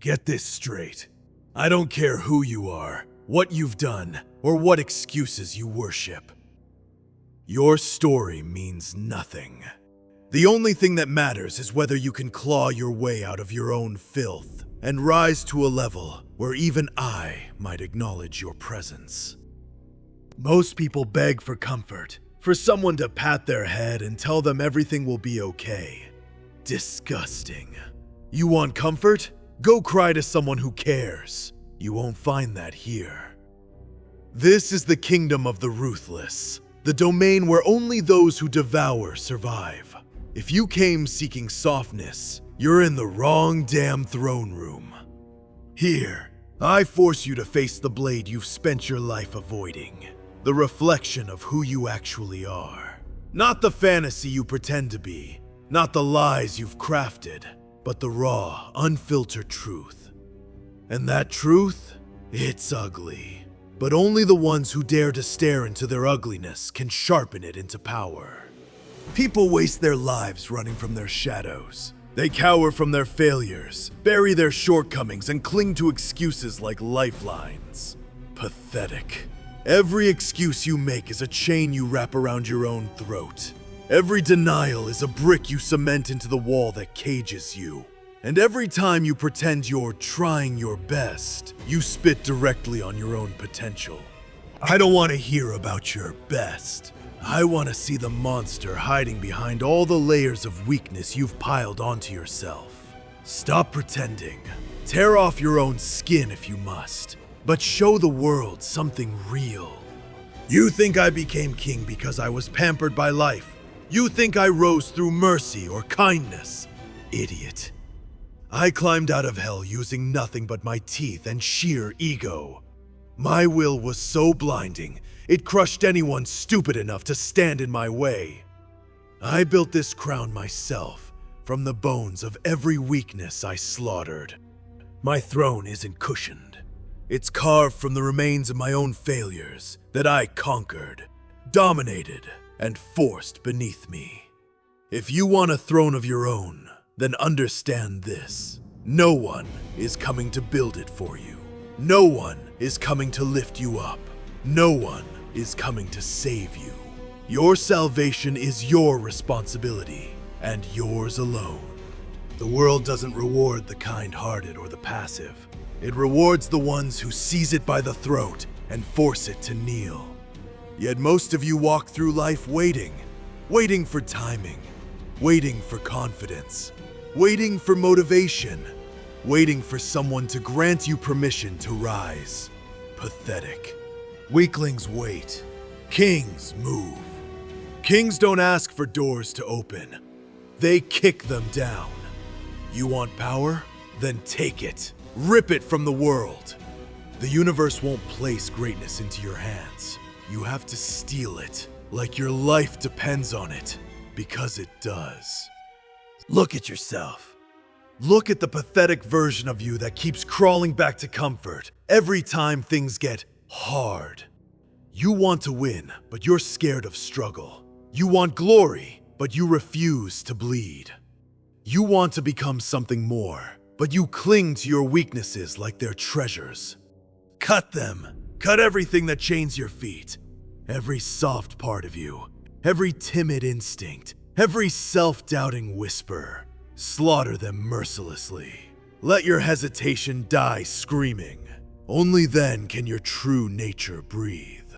Get this straight. I don't care who you are, what you've done, or what excuses you worship. Your story means nothing. The only thing that matters is whether you can claw your way out of your own filth and rise to a level where even I might acknowledge your presence. Most people beg for comfort, for someone to pat their head and tell them everything will be okay. Disgusting. You want comfort? Go cry to someone who cares. You won't find that here. This is the kingdom of the ruthless, the domain where only those who devour survive. If you came seeking softness, you're in the wrong damn throne room. Here, I force you to face the blade you've spent your life avoiding, the reflection of who you actually are. Not the fantasy you pretend to be, not the lies you've crafted, but the raw, unfiltered truth. And that truth? It's ugly. But only the ones who dare to stare into their ugliness can sharpen it into power. People waste their lives running from their shadows. They cower from their failures, bury their shortcomings, and cling to excuses like lifelines. Pathetic. Every excuse you make is a chain you wrap around your own throat. Every denial is a brick you cement into the wall that cages you. And every time you pretend you're trying your best, you spit directly on your own potential. I don't want to hear about your best. I want to see the monster hiding behind all the layers of weakness you've piled onto yourself. Stop pretending. Tear off your own skin if you must, but show the world something real. You think I became king because I was pampered by life. You think I rose through mercy or kindness. Idiot. I climbed out of hell using nothing but my teeth and sheer ego. My will was so blinding, it crushed anyone stupid enough to stand in my way. I built this crown myself, from the bones of every weakness I slaughtered. My throne isn't cushioned. It's carved from the remains of my own failures that I conquered, dominated, and forced beneath me. If you want a throne of your own, then understand this. No one is coming to build it for you. No one is coming to lift you up. No one is coming to save you. Your salvation is your responsibility, and yours alone. The world doesn't reward the kind-hearted or the passive. It rewards the ones who seize it by the throat and force it to kneel. Yet most of you walk through life waiting for timing, waiting for confidence, waiting for motivation, waiting for someone to grant you permission to rise. Pathetic. Weaklings wait. Kings move. Kings don't ask for doors to open. They kick them down. You want power? Then take it. Rip it from the world. The universe won't place greatness into your hands. You have to steal it, like your life depends on it, because it does. Look at yourself. Look at the pathetic version of you that keeps crawling back to comfort every time things get hard. You want to win, but you're scared of struggle. You want glory, but you refuse to bleed. You want to become something more, but you cling to your weaknesses like they're treasures. Cut them. Cut everything that chains your feet. Every soft part of you. Every timid instinct. Every self-doubting whisper. Slaughter them mercilessly. Let your hesitation die screaming. Only then can your true nature breathe.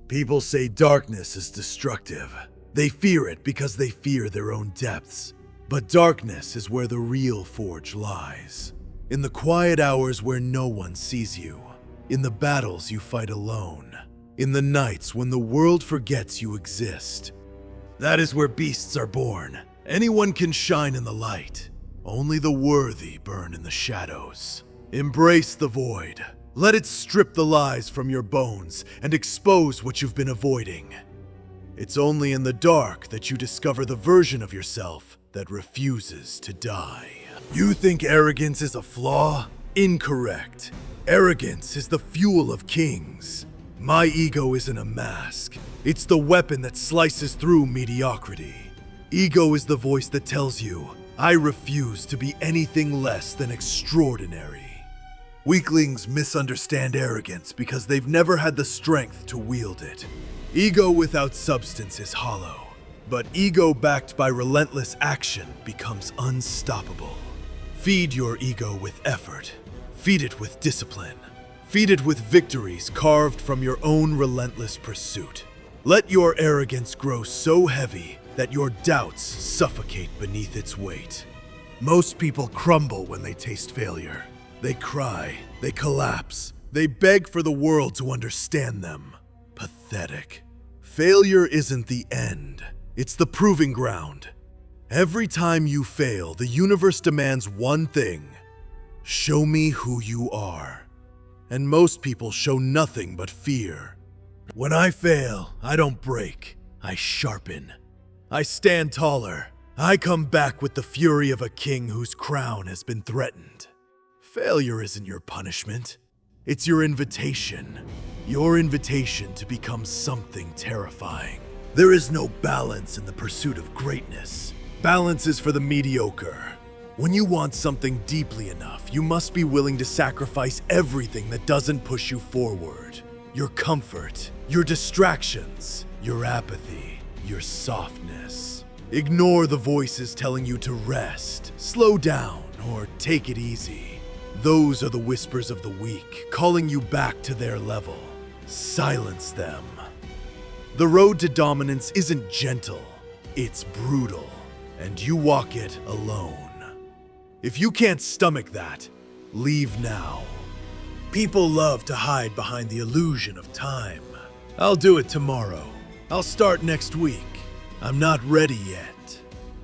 People say darkness is destructive. They fear it because they fear their own depths. But darkness is where the real forge lies. In the quiet hours where no one sees you. In the battles you fight alone. In the nights when the world forgets you exist. That is where beasts are born. Anyone can shine in the light. Only the worthy burn in the shadows. Embrace the void. Let it strip the lies from your bones and expose what you've been avoiding. It's only in the dark that you discover the version of yourself that refuses to die. You think arrogance is a flaw? Incorrect. Arrogance is the fuel of kings. My ego isn't a mask. It's the weapon that slices through mediocrity. Ego is the voice that tells you, I refuse to be anything less than extraordinary. Weaklings misunderstand arrogance because they've never had the strength to wield it. Ego without substance is hollow, but ego backed by relentless action becomes unstoppable. Feed your ego with effort. Feed it with discipline. Feed it with victories carved from your own relentless pursuit. Let your arrogance grow so heavy that your doubts suffocate beneath its weight. Most people crumble when they taste failure. They cry, they collapse, they beg for the world to understand them. Pathetic. Failure isn't the end, it's the proving ground. Every time you fail, the universe demands one thing: show me who you are. And most people show nothing but fear. When I fail, I don't break, I sharpen. I stand taller. I come back with the fury of a king whose crown has been threatened. Failure isn't your punishment. It's your invitation. Your invitation to become something terrifying. There is no balance in the pursuit of greatness. Balance is for the mediocre. When you want something deeply enough, you must be willing to sacrifice everything that doesn't push you forward. Your comfort, your distractions, your apathy, your softness. Ignore the voices telling you to rest, slow down, or take it easy. Those are the whispers of the weak, calling you back to their level. Silence them. The road to dominance isn't gentle, it's brutal, and you walk it alone. If you can't stomach that, leave now. People love to hide behind the illusion of time. I'll do it tomorrow. I'll start next week. I'm not ready yet.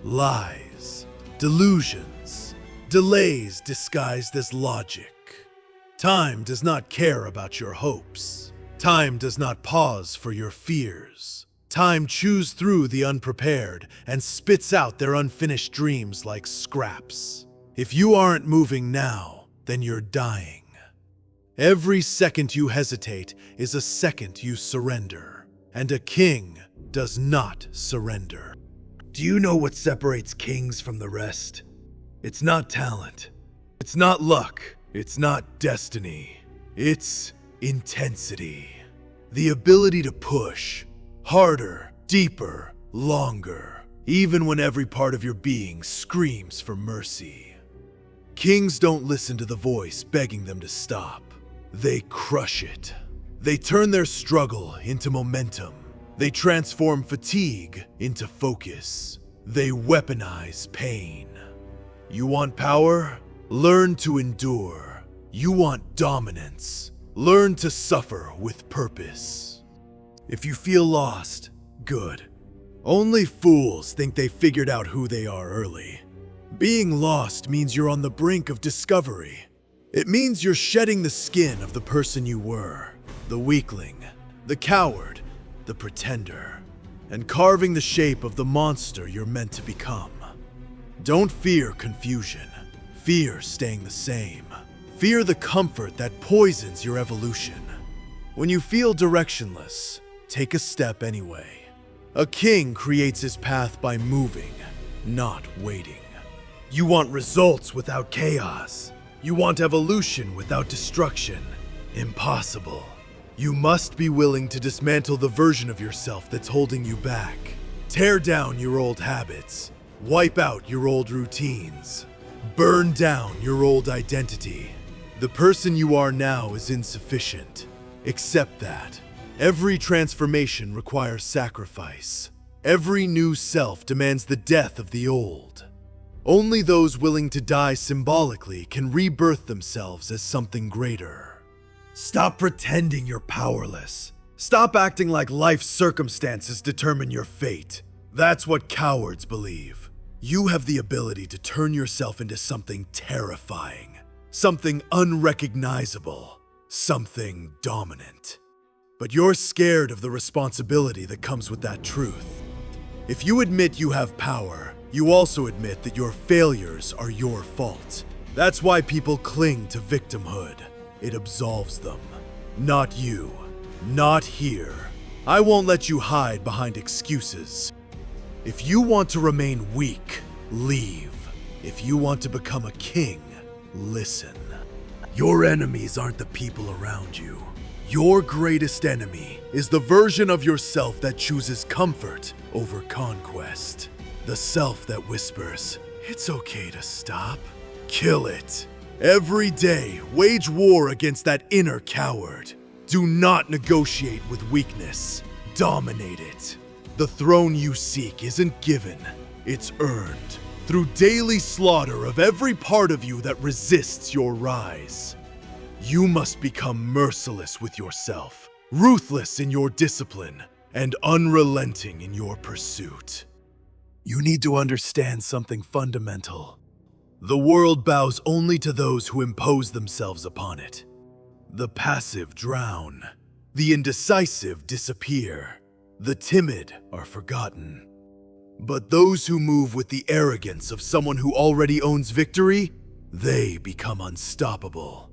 Lies, delusions, delays disguised as logic. Time does not care about your hopes. Time does not pause for your fears. Time chews through the unprepared and spits out their unfinished dreams like scraps. If you aren't moving now, then you're dying. Every second you hesitate is a second you surrender, and a king does not surrender. Do you know what separates kings from the rest? It's not talent. It's not luck. It's not destiny. It's intensity. The ability to push harder, deeper, longer, even when every part of your being screams for mercy. Kings don't listen to the voice begging them to stop. They crush it. They turn their struggle into momentum. They transform fatigue into focus. They weaponize pain. You want power? Learn to endure. You want dominance? Learn to suffer with purpose. If you feel lost, good. Only fools think they figured out who they are early. Being lost means you're on the brink of discovery. It means you're shedding the skin of the person you were, the weakling, the coward, the pretender, and carving the shape of the monster you're meant to become. Don't fear confusion. Fear staying the same. Fear the comfort that poisons your evolution. When you feel directionless, take a step anyway. A king creates his path by moving, not waiting. You want results without chaos. You want evolution without destruction. Impossible. You must be willing to dismantle the version of yourself that's holding you back. Tear down your old habits. Wipe out your old routines. Burn down your old identity. The person you are now is insufficient. Accept that. Every transformation requires sacrifice. Every new self demands the death of the old. Only those willing to die symbolically can rebirth themselves as something greater. Stop pretending you're powerless. Stop acting like life's circumstances determine your fate. That's what cowards believe. You have the ability to turn yourself into something terrifying, something unrecognizable, something dominant. But you're scared of the responsibility that comes with that truth. If you admit you have power, you also admit that your failures are your fault. That's why people cling to victimhood. It absolves them. Not you. Not here. I won't let you hide behind excuses. If you want to remain weak, leave. If you want to become a king, listen. Your enemies aren't the people around you. Your greatest enemy is the version of yourself that chooses comfort over conquest. The self that whispers, "It's okay to stop." Kill it. Every day, wage war against that inner coward. Do not negotiate with weakness. Dominate it. The throne you seek isn't given, it's earned through daily slaughter of every part of you that resists your rise. You must become merciless with yourself, ruthless in your discipline, and unrelenting in your pursuit. You need to understand something fundamental. The world bows only to those who impose themselves upon it. The passive drown. The indecisive disappear. The timid are forgotten. But those who move with the arrogance of someone who already owns victory, they become unstoppable.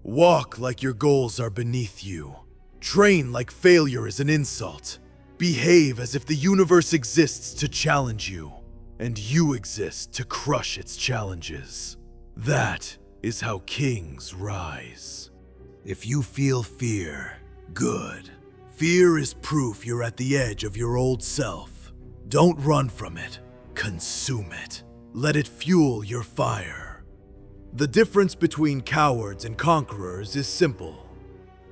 Walk like your goals are beneath you. Train like failure is an insult. Behave as if the universe exists to challenge you, and you exist to crush its challenges. That is how kings rise. If you feel fear, good. Fear is proof you're at the edge of your old self. Don't run from it. Consume it. Let it fuel your fire. The difference between cowards and conquerors is simple.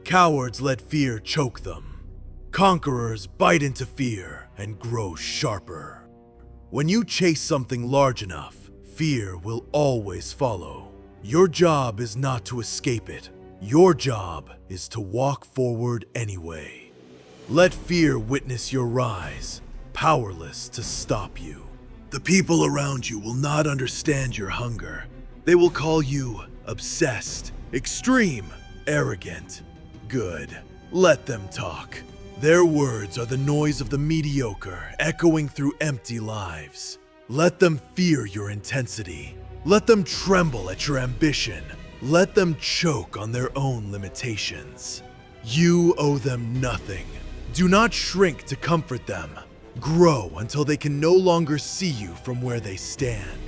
Cowards let fear choke them. Conquerors bite into fear and grow sharper. When you chase something large enough, fear will always follow. Your job is not to escape it. Your job is to walk forward anyway. Let fear witness your rise, powerless to stop you. The people around you will not understand your hunger. They will call you obsessed, extreme, arrogant. Good. Let them talk. Their words are the noise of the mediocre echoing through empty lives. Let them fear your intensity. Let them tremble at your ambition. Let them choke on their own limitations. You owe them nothing. Do not shrink to comfort them. Grow until they can no longer see you from where they stand.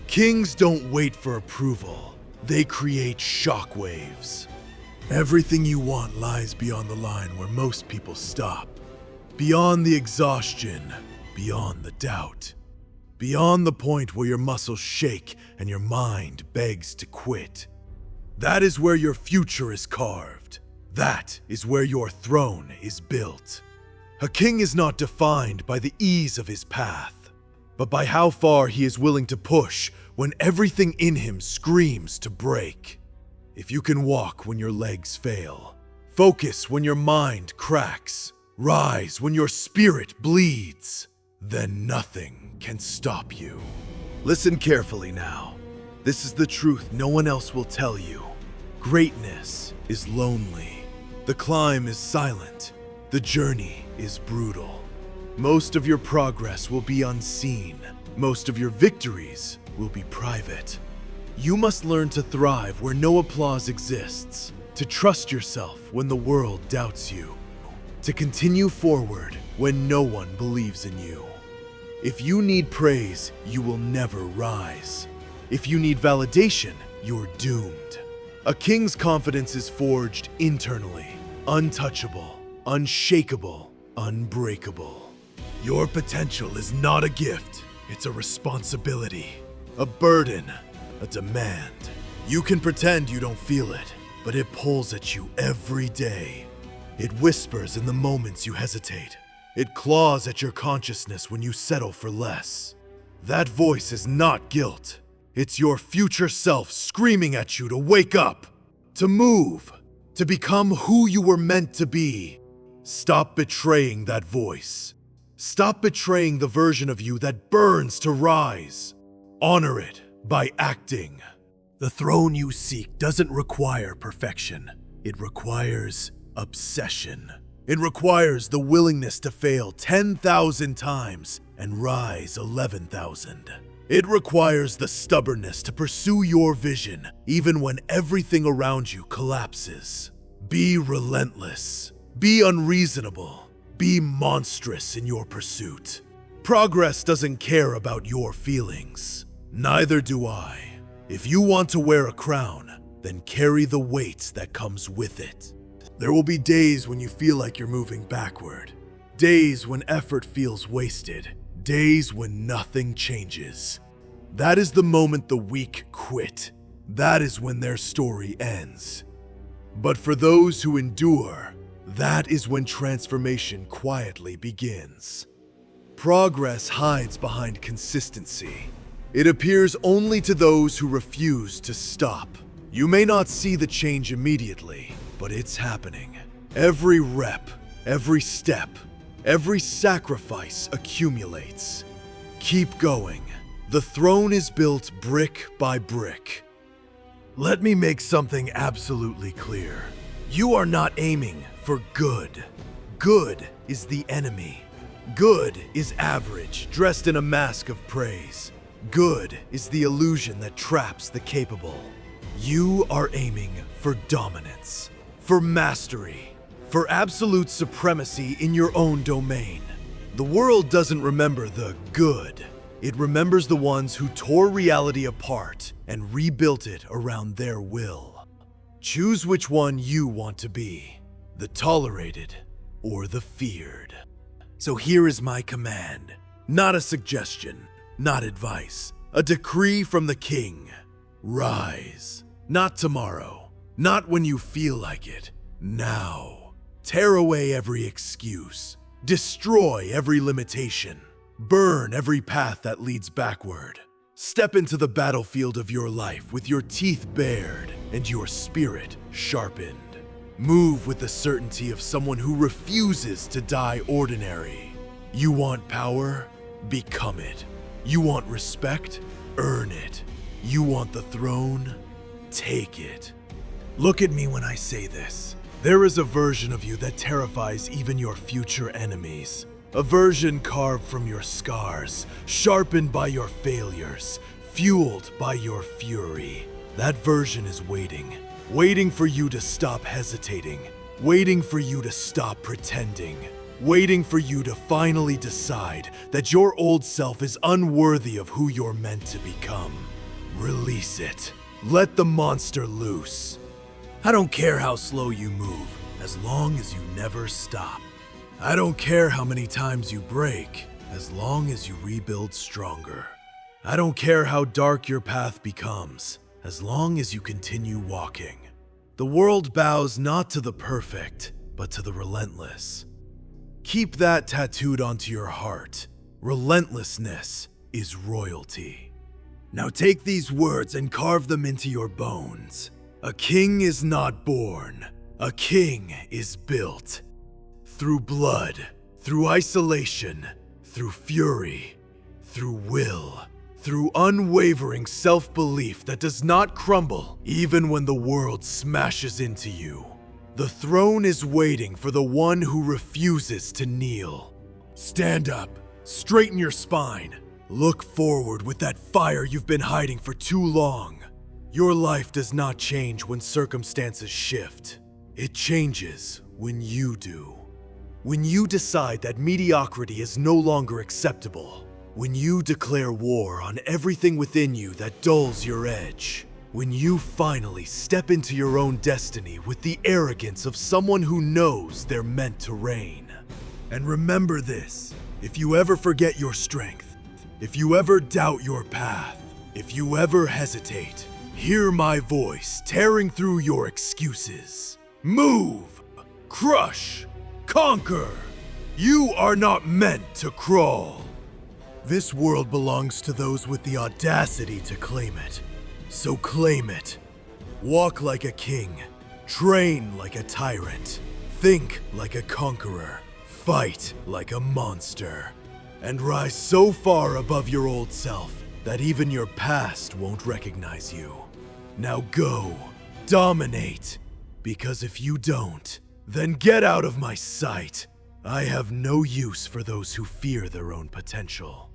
Kings don't wait for approval. They create shockwaves. Everything you want lies beyond the line where most people stop. Beyond the exhaustion, beyond the doubt. Beyond the point where your muscles shake and your mind begs to quit. That is where your future is carved. That is where your throne is built. A king is not defined by the ease of his path, but by how far he is willing to push when everything in him screams to break. If you can walk when your legs fail, focus when your mind cracks, rise when your spirit bleeds, then nothing can stop you. Listen carefully now. This is the truth no one else will tell you. Greatness is lonely. The climb is silent. The journey is brutal. Most of your progress will be unseen. Most of your victories will be private. You must learn to thrive where no applause exists, to trust yourself when the world doubts you, to continue forward when no one believes in you. If you need praise, you will never rise. If you need validation, you're doomed. A king's confidence is forged internally, untouchable, unshakable, unbreakable. Your potential is not a gift, it's a responsibility, a burden, a demand. You can pretend you don't feel it, but it pulls at you every day. It whispers in the moments you hesitate. It claws at your consciousness when you settle for less. That voice is not guilt. It's your future self screaming at you to wake up, to move, to become who you were meant to be. Stop betraying that voice. Stop betraying the version of you that burns to rise. Honor it by acting. The throne you seek doesn't require perfection. It requires obsession. It requires the willingness to fail 10,000 times and rise 11,000. It requires the stubbornness to pursue your vision even when everything around you collapses. Be relentless. Be unreasonable. Be monstrous in your pursuit. Progress doesn't care about your feelings. Neither do I. If you want to wear a crown, then carry the weight that comes with it. There will be days when you feel like you're moving backward. Days when effort feels wasted. Days when nothing changes. That is the moment the weak quit. That is when their story ends. But for those who endure, that is when transformation quietly begins. Progress hides behind consistency. It appears only to those who refuse to stop. You may not see the change immediately, but it's happening. Every rep, every step, every sacrifice accumulates. Keep going. The throne is built brick by brick. Let me make something absolutely clear. You are not aiming for good. Good is the enemy. Good is average, dressed in a mask of praise. Good is the illusion that traps the capable. You are aiming for dominance, for mastery, for absolute supremacy in your own domain. The world doesn't remember the good. It remembers the ones who tore reality apart and rebuilt it around their will. Choose which one you want to be, the tolerated or the feared. So here is my command, not a suggestion, not advice, a decree from the king. Rise, not tomorrow, not when you feel like it, now. Tear away every excuse, destroy every limitation. Burn every path that leads backward. Step into the battlefield of your life with your teeth bared and your spirit sharpened. Move with the certainty of someone who refuses to die ordinary. You want power? Become it. You want respect? Earn it. You want the throne? Take it. Look at me when I say this. There is a version of you that terrifies even your future enemies. A version carved from your scars, sharpened by your failures, fueled by your fury. That version is waiting for you to stop hesitating, waiting for you to stop pretending, waiting for you to finally decide that your old self is unworthy of who you're meant to become. Release it. Let the monster loose. I don't care how slow you move, as long as you never stop. I don't care how many times you break, as long as you rebuild stronger. I don't care how dark your path becomes, as long as you continue walking. The world bows not to the perfect, but to the relentless. Keep that tattooed onto your heart. Relentlessness is royalty. Now take these words and carve them into your bones. A king is not born. A king is built. Through blood, through isolation, through fury, through will, through unwavering self-belief that does not crumble even when the world smashes into you. The throne is waiting for the one who refuses to kneel. Stand up, straighten your spine, look forward with that fire you've been hiding for too long. Your life does not change when circumstances shift. It changes when you do. When you decide that mediocrity is no longer acceptable, when you declare war on everything within you that dulls your edge, when you finally step into your own destiny with the arrogance of someone who knows they're meant to reign. And remember this, if you ever forget your strength, if you ever doubt your path, if you ever hesitate, hear my voice tearing through your excuses. Move! Crush! Conquer! You are not meant to crawl. This world belongs to those with the audacity to claim it. So claim it. Walk like a king. Train like a tyrant. Think like a conqueror. Fight like a monster. And rise so far above your old self that even your past won't recognize you. Now go. Dominate. Because if you don't, then get out of my sight. I have no use for those who fear their own potential.